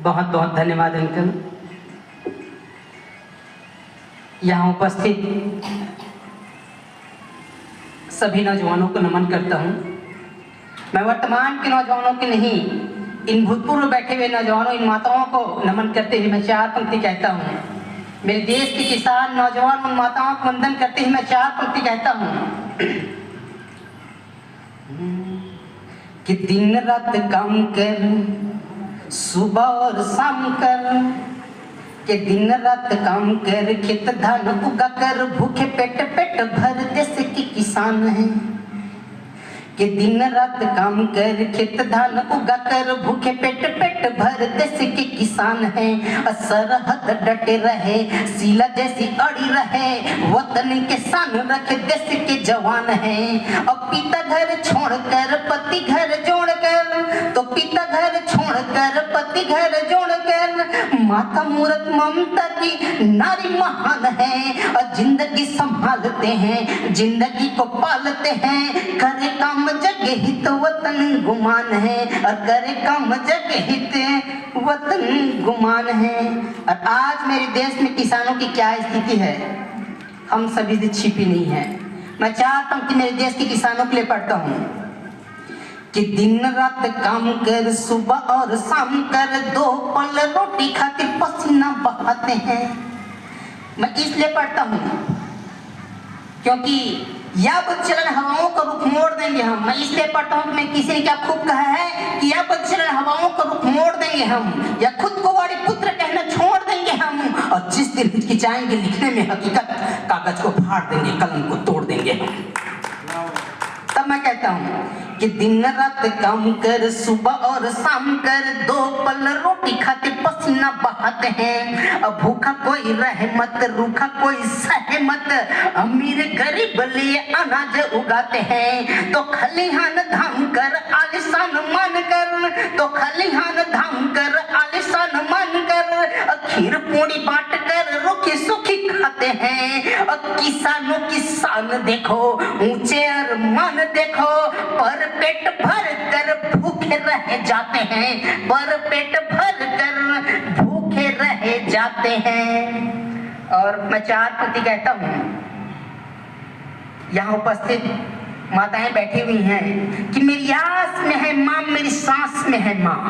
बहुत बहुत धन्यवाद अंकल। यहाँ उपस्थित सभी नौजवानों को नमन करता हूँ। मैं वर्तमान के नौजवानों के नहीं, इन भूतपूर्व बैठे हुए नौजवानों, इन माताओं को नमन करते हुए मैं चार पंक्ति कहता हूँ। मेरे देश के किसान नौजवान उन माताओं को वंदन करते हुए मैं चार पंक्ति कहता हूँ कि दिन रात काम कर, सुबह और शाम कर, कि दिन रात काम कर, खेत धान उगा कर, भूखे पेट पेट भर देश के किसान हैं। कि दिन रात काम कर, खेत धान उगा कर, भूखे पेट पेट भर देश के किसान हैं। सरहद डटे रहे, सीला जैसी अड़ी रहे, वतन के शान रखे देश के जवान हैं। अब पिता घर छोड़कर पति घर जोड़कर, तो पिता घर छोड़कर पति घर जोड़कर, माता मूरत ममता की नारी महान है। और जिंदगी संभालते हैं, जिंदगी को पालते हैं, करे काम जग हित वतन गुमान है, और करे काम जग हित वतन गुमान है। और आज मेरे देश में किसानों की क्या स्थिति है, हम सभी से छिपी नहीं है। मैं चार पंक्ति मेरे देश के किसानों के लिए पढ़ता हूँ कि दिन रात काम कर, सुबह और शाम कर, दो पल रोटी खातिर पसीना बहाते हैं। मैं इसलिए पढ़ता हूँ क्योंकि या बदचलन हवाओं का रुख मोड़ देंगे हम। मैं इसलिए पढ़ता हूँ कि मैं किसी ने क्या खूब कहा है कि या बदचलन हवाओं का रुख मोड़ देंगे हम, या खुद को वाड़ी पुत्र कहना छोड़ देंगे हम, और जिस दिन हिचकिचाएंगे लिखने में हकीकत, कागज को फाड़ देंगे, कलम को तोड़ देंगे हम। तब मैं कहता हूँ कि दिन रात काम कर, सुबह और शाम कर, दो पल रोटी खाते पसीना बहाते हैं। अब भूखा कोई रहे मत, रूखा कोई सहे मत, अमीर गरीब लिए अनाज उगाते हैं। तो खलिहान धाम कर, आलिशान मान कर, तो खलिहान धाम कर, आलिशान मान कर, खीर पूरी बांट कर रुखी सुखी खाते हैं। और किसानों की शान देखो, ऊंचे अरमान देखो, पर पेट भर कर भूखे रह जाते हैं, पर पेट भर कर भूखे रह जाते हैं। और मैं चार पंक्ति कहता हूँ, यहाँ उपस्थित माताएं बैठी हुई हैं कि मेरी आस में है माँ, मेरी सांस में है माँ,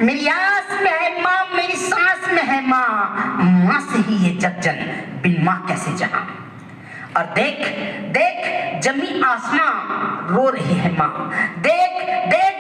मेरी आस में है माँ, मेरी सांस में है माँ, माँ से ही ये जग जन, बिन माँ कैसे जहाँ। और देख देख जमी आसमां रो रही है माँ, देख देख